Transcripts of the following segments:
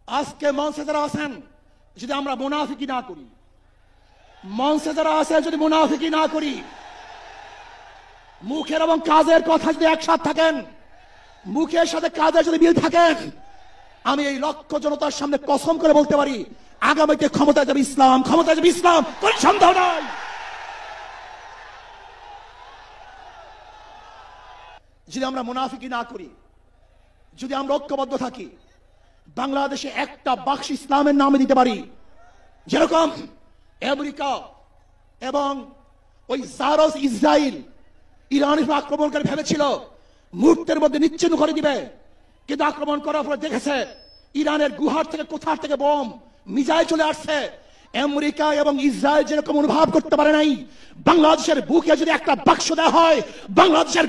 আজকে মঞ্চে যারা আছেন যদি আমরা মুনাফিকি না করি, মঞ্চে যারা আছেন যদি মুনাফিকি না করি, মুখের এবং কাজের কথা যদি একসাথে থাকেন, মুখের সাথে কাজের যদি মিল থাকেন, আমি এই লক্ষ জনতার সামনে কসম করে বলতে পারি আগামীতে ক্ষমতায় যাবে ইসলাম, ক্ষমতায় যাবে ইসলাম, কোনো সন্দেহ নাই। যদি আমরা মুনাফিকি না করি, যদি আমরা ঐক্যবদ্ধ থাকি, বাংলাদেশে একটা বাক্স ইসলামের নামে দিতে পারি, যেরকম আমেরিকা এবং ওই জারস ইসরায়েল ইরানের উপর আক্রমণ করে ভেবেছিল মুহূর্তের মধ্যে নিশ্চিহ্ন করে দিবে, কিন্তু আক্রমণ করার পর দেখেছে ইরানের গুহার থেকে কোথার থেকে বোম মিসাইল চলে আসছে। আমেরিকা এবং ইসরায়েল যেরকম অনুভব করতে পারে নাই, বাংলাদেশের বুকে যদি একটা বাক্স দেওয়া হয়, বাংলাদেশের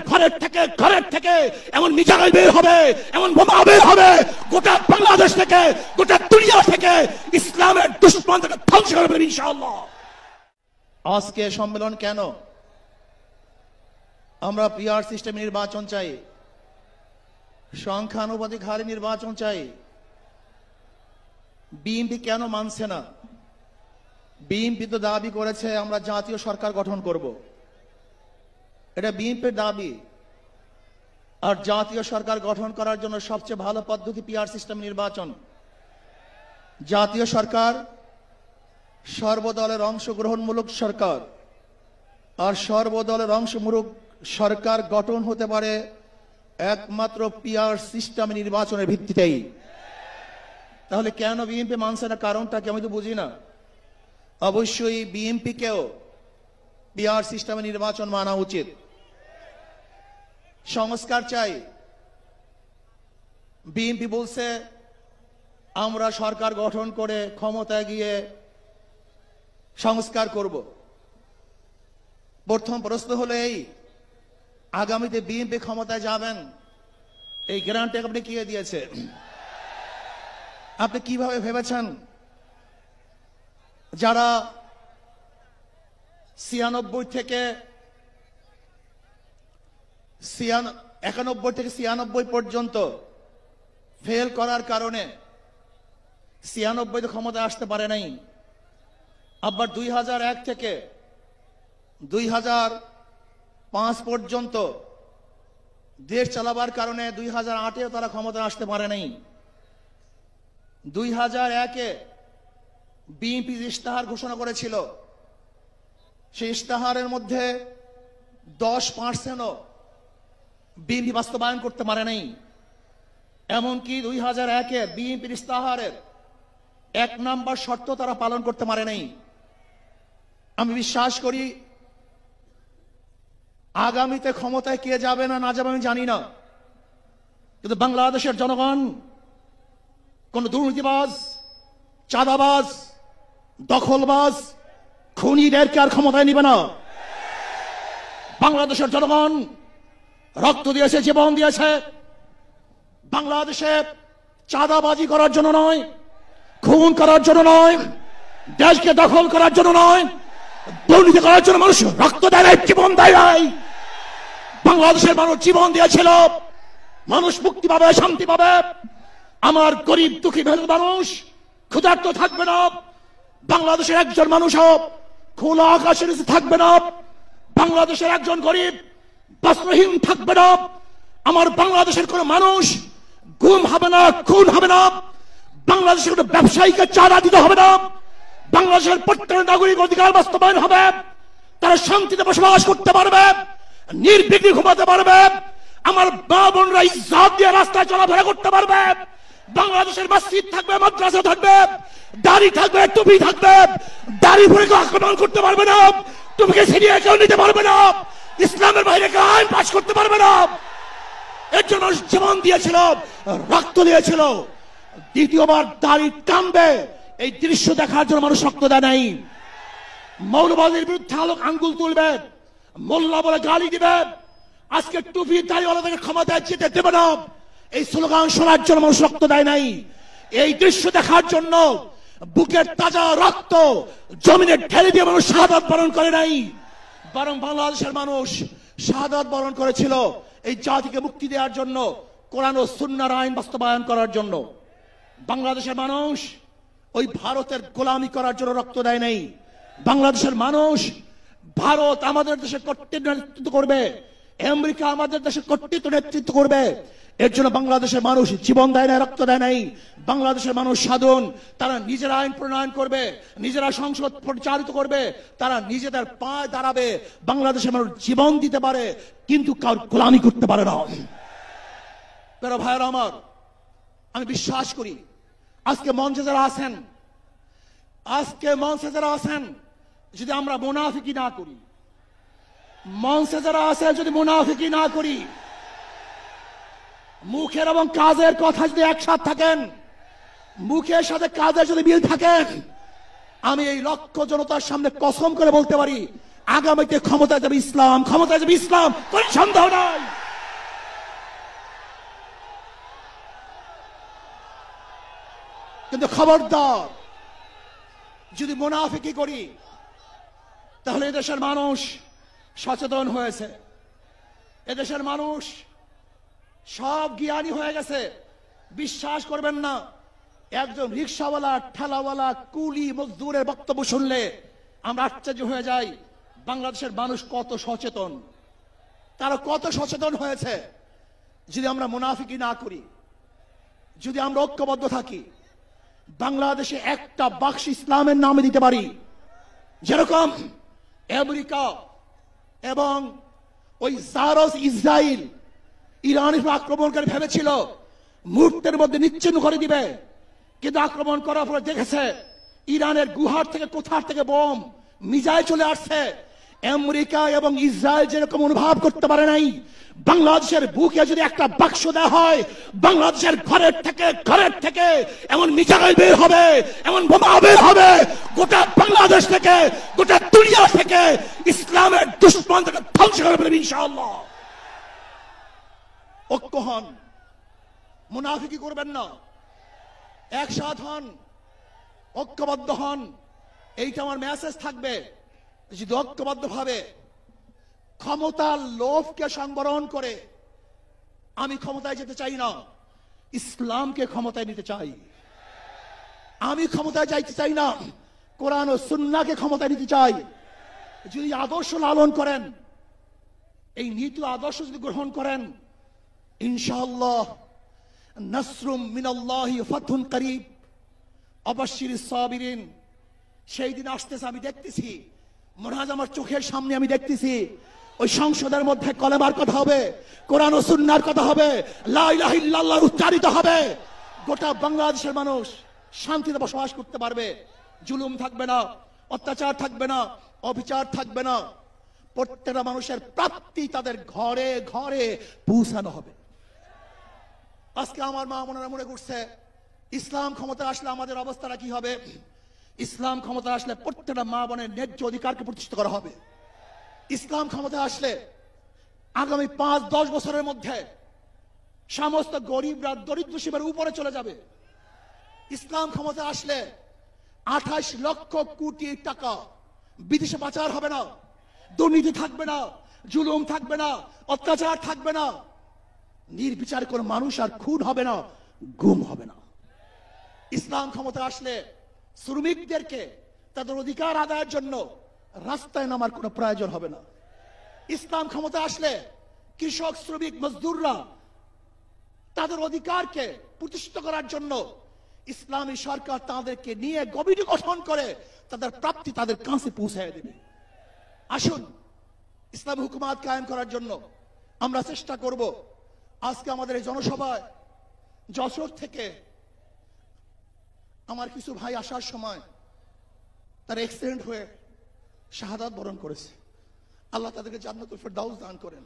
ঘরের থেকে এমন মিসাইল বের হবে, এমন বোমা বের হবে, গোটা বাংলাদেশ থেকে, গোটা দুনিয়া থেকে ইসলামের দুশমনকে ধ্বংস করবে ইনশাআল্লাহ। আজকে সম্মেলন কেন? আমরা পিআর সিস্টেম নির্বাচন চাই, সংখ্যানুপাতিক হারে নির্বাচন চাই। বিএনপি কেন মানছে না? বিএনপি তো দাবি করেছে আমরা জাতীয় সরকার গঠন করব, এটা বিএনপির দাবি। আর জাতীয় সরকার গঠন করার জন্য সবচেয়ে ভালো পদ্ধতি পিআর সিস্টেম নির্বাচন। জাতীয় সরকার সর্বদলের অংশগ্রহণমূলক সরকার, আর সর্বদলের অংশমূলক সরকার গঠন হতে পারে একমাত্র পিআর সিস্টেম নির্বাচনের ভিত্তিতেই। তাহলে কেন বিএনপি মানছে না? কারণটা কি আমি তো বুঝি না। অবশ্যই বিএনপিকেও পিআর সিস্টেমে নির্বাচন মানা উচিত। সংস্কার চাই। বিএনপি বলছে আমরা সরকার গঠন করে ক্ষমতায় গিয়ে সংস্কার করব। প্রথম প্রশ্ন হলো এই, আগামীতে বিএনপি ক্ষমতায় যাবেন, এই গ্যারান্টি আপনি কে দিয়েছে? আপনি কিভাবে ভেবেছেন যারা 91 থেকে 96 পর্যন্ত ফেল করার কারণে 96 ক্ষমতায় আসতে পারে নাই, আবার 2001 থেকে 2005 পর্যন্ত দেশ চালাবার কারণে 2008-এ তারা ক্ষমতায় আসতে পারে নাই। 2001-এ বিএনপি ইশতেহার ঘোষণা করেছিল, সেই ইশতেহারের মধ্যে 10% বিএনপি বাস্তবায়ন করতে পারে নাই। এমনকি 2001-এ বিএনপির ইশতেহারের 1 নম্বর শর্ত তারা পালন করতে পারে নাই। আমি বিশ্বাস করি আগামীতে ক্ষমতায় কে যাবে না না যাবে আমি জানি না, কিন্তু বাংলাদেশের জনগণ কোন দুর্নীতিবাজ, চাঁদাবাজ, দখলবাজ, খুনিদেরকে আর ক্ষমতায় নিবে না। বাংলাদেশের জনগণ রক্ত দিয়েছে, জীবন দিয়েছে বাংলাদেশে চাঁদাবাজি করার জন্য নয়, খুন করার জন্য নয়, দেশকে দখল করার জন্য নয়, দুর্নীতি করার জন্য মানুষ রক্ত দেয় নাই, জীবন দেয় নাই। বাংলাদেশের মানুষ জীবন দিয়েছিল, মানুষ মুক্তি পাবে, শান্তি পাবে। আমার গরিব দুঃখী মানুষ ক্ষুধার্ত থাকবে না, বাংলাদেশের একজন মানুষ খোলা আকাশের নিচে থাকবে না, বাংলাদেশের একজন গরিব বস্ত্রহীন থাকবে না, আমার বাংলাদেশের কোন মানুষ গুম হবে না, খুন হবে না, বাংলাদেশের কোন ব্যবসায়ীকে চাঁদা দিতে হবে না, বাংলাদেশের প্রত্যেক নাগরিক অধিকার বাস্তবায়ন হবে, তারা শান্তিতে বসবাস করতে পারবে, নির্বিঘ্নে ঘুমাতে পারবে, আমার মা বোনরা ইজ্জত দিয়ে রাস্তায় চলাফেরা করতে পারবে, বাংলাদেশের মসজিদ থাকবে, মাদ্রাসা থাকবে, দাড়ি থাকবে, টুপি থাকবে, দাড়ি ভরে কেউ আক্রমণ করতে পারবে না, টুপিকে ছিনিয়ে কেউ নিতে পারবে না, ইসলামের বাইরে কেউ আইন পাস করতে পারবে না। এর জন্য মানুষ জীবন দিয়েছিল, রক্ত দিয়েছিল। দ্বিতীয়বার দাড়ি টানবে এই দৃশ্য দেখার জন্য মানুষ রক্ত দেয় নাই। মৌলবাদীর বিরুদ্ধে আঙ্গুল তুলবে, মোল্লা বলে গালি দিবে, আজকে টুপি দাড়িওয়ালাদেরকে ক্ষমতায় যেতে দেবে না, এই স্লোগান শোনার জন্য মানুষ রক্ত দেয় নাই। এই দৃশ্য দেখার জন্য বুকের তাজা রক্ত জমিনে ঢেলে দিয়ে মানুষ শাহাদাত বরণ করে নাই, বরং বাংলাদেশের মানুষ শাহাদাত বরণ করেছিল এই জাতিকে মুক্তি দেওয়ার জন্য, কোরআন ও সুন্নাহর আইন বাস্তবায়ন করার জন্য। বাংলাদেশের মানুষ ওই ভারতের গোলামি করার জন্য রক্ত দেয় নাই। বাংলাদেশের মানুষ ভারত আমাদের দেশে কর্তৃত্ব নেতৃত্ব করবে, আমেরিকা আমাদের দেশে কর্তৃত্ব নেতৃত্ব করবে, এর জন্য বাংলাদেশের মানুষ জীবন দেয় না, রক্ত দেয় নাই। বাংলাদেশের মানুষ সাধন, তারা নিজেরা আইন প্রণয়ন করবে, নিজেরা সংসদ পরিচালিত করবে, তারা নিজেদের পায়ে দাঁড়াবে। বাংলাদেশের মানুষ জীবন দিতে পারে কিন্তু কারোর গোলামি করতে পারে না। প্রিয় ভাইরা আমার, আমি বিশ্বাস করি আজকে মঞ্চে যারা আছেন, যদি আমরা মুনাফিকি না করি, মঞ্চে যারা আছে যদি মুনাফিকি না করি, মুখের এবং কাজের কথা যদি একসাথে থাকেন, মুখের সাথে কাজের যদি মিল থাকে, আমি এই লক্ষ জনতার সামনে কসম করে বলতে পারি আগামীতে ক্ষমতায় যাবে ইসলাম, ক্ষমতায় যাবে ইসলাম, কোনো সন্দেহ নাই। কিন্তু খবরদার যদি মুনাফিকি করি তাহলে এদেশের মানুষ সচেতন হয়েছে, এদেশের মানুষ সব জ্ঞানী হয়ে গেছে। বিশ্বাস করবেন না, একজন রিক্সাওয়ালা, ঠেলাওয়ালা, কুলি মজদুরের বক্তব্য শুনলে আমরা আশ্চর্য হয়ে যাই বাংলাদেশের মানুষ কত সচেতন, তারা কত সচেতন হয়েছে। যদি আমরা মুনাফিকি না করি, যদি আমরা ঐক্যবদ্ধ থাকি, বাংলাদেশে একটা বাক্স ইসলামের নামে দিতে পারি। যেরকম আমেরিকা এবং ওই জারস ইসরায়েল ইরানের আক্রমণ করে ভেবেছিল মুহূর্তের মধ্যে নিশ্চিহ্ন করে দিবে, কিন্তু আক্রমণ করার পরে দেখেছে ইরানের গুহার থেকে কোথার থেকে বোম মিসাইল চলে আসছে। আমেরিকা এবং ইসরায়েল যেরকম অনুভব করতে পারে নাই, বাংলাদেশের বুকে যদি একটা বাক্স দেওয়া হয়, বাংলাদেশের ঘরের থেকে এমন মিসাইল বের হবে, এমন বোমা বের হবে, গোটা বাংলাদেশ থেকে, গোটা দুনিয়া থেকে ইসলামের দুশমনকে ধ্বংস করে ফেলবে ইনশাআল্লাহ। ঐক্য হন, মুনাফিকি করবেন না, একসাথ হন, ঐক্যবদ্ধ হন, এইটা আমার মেসেজ থাকবে। যদি ঐক্যবদ্ধ ভাবে ক্ষমতার লোভকে সংবরণ করে আমি ক্ষমতায় যেতে চাই না, ইসলামকে ক্ষমতায় নিতে চাই। আমি ক্ষমতায় যাইতে চাই না, কোরআন ও সুন্নাহকে ক্ষমতায় নিতে চাই। যদি আদর্শ লালন করেন, এই নীতি আদর্শ যদি গ্রহণ করেন, ইনশাআল্লাহ নাসরুম মিনাল্লাহি ফাতহুন করিব, অবশ্যিরিস সাবিরিন। সেই দিন আসতেছে, আমি দেখতেছি, মনে হয় আমার চোখের সামনে আমি দেখতেছি ওই সংসদের মধ্যে কলেমার কথা হবে, কোরআন ও সুন্নাহর কথা হবে, লা ইলাহা ইল্লাল্লাহ উচ্চারিত হবে। গোটা বাংলাদেশের মানুষ শান্তিতে বসবাস করতে পারবে, জুলুম থাকবে না, অত্যাচার থাকবে না, অবিচার থাকবে না। প্রত্যেকটা মানুষের প্রাপ্তি তাদের ঘরে ঘরে পৌঁছানো হবে। আজকে আমার মা বোনেরা মনে করছে ইসলাম ক্ষমতা আসলে আমাদের অবস্থাটা কি হবে। ইসলাম ক্ষমতা আসলে প্রত্যেকটা মা বোনের ন্যায্য অধিকারকে প্রতিষ্ঠিত করা হবে। ইসলাম ক্ষমতা আসলে আগামী 5-10 বছরের মধ্যে সমস্ত গরিবরা দরিদ্র সীমার উপরে চলে যাবে। ইসলাম ক্ষমতা আসলে 28 লক্ষ কোটি টাকা বিদেশে পাচার হবে না, দুর্নীতি থাকবে না, জুলুম থাকবে না, অত্যাচার থাকবে না, নির্বিচার কোনো মানুষ আর খুন হবে না, গুম হবে না। ইসলাম ক্ষমতা আসলে শ্রমিকদেরকে তাদের অধিকার আদায়ের জন্য রাস্তায় নামার কোনো প্রয়োজন হবে না। ইসলাম ক্ষমতা আসলে কৃষক, শ্রমিক, মজদুররা তাদের অধিকারকে প্রতিষ্ঠিত করার জন্য ইসলামী সরকার তাদেরকে নিয়ে কমিটি গঠন করে তাদের প্রাপ্তি তাদের কাছে পৌঁছায় দেবে। আসুন ইসলামী হুকুমাত কায়েম করার জন্য আমরা চেষ্টা করব। আজকে আমাদের এই জনসভায় যশোর থেকে আমার কিছু ভাই আসার সময় তারা অ্যাক্সিডেন্ট হয়ে শাহাদাত বরণ করেছে। আল্লাহ তাদেরকে জান্নাতুল ফেরদাউস দান করেন।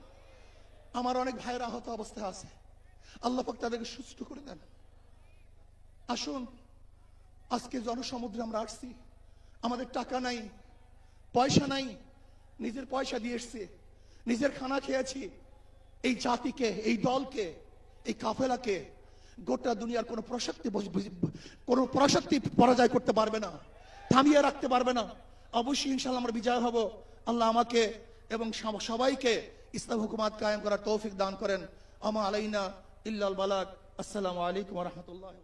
আমার অনেক ভাইয়েরা আহত অবস্থায় আছে, আল্লাহ পাক তাদেরকে সুস্থ করে দেন। আসুন আজকে জনসমুদ্রে আমরা আসছি, আমাদের টাকা নাই, পয়সা নাই, নিজের পয়সা দিয়ে এসছি, নিজের খানা খেয়েছি। এই জাতিকে, এই দলকে, এই কাফেলাকে গোটা দুনিয়ার কোনো প্রশক্তি পরাজয় করতে পারবে না, থামিয়ে রাখতে পারবে না। অবশ্যই ইনশাআল্লাহ আমরা বিজয় হব। আল্লাহ আমাকে এবং সবাইকে ইসলাম হুকুমাত কায়েম করার তৌফিক দান করেন। আমা আলাইনা ইল্লাল বালাগ। আসসালামু আলাইকুম ওয়া রাহমাতুল্লাহি।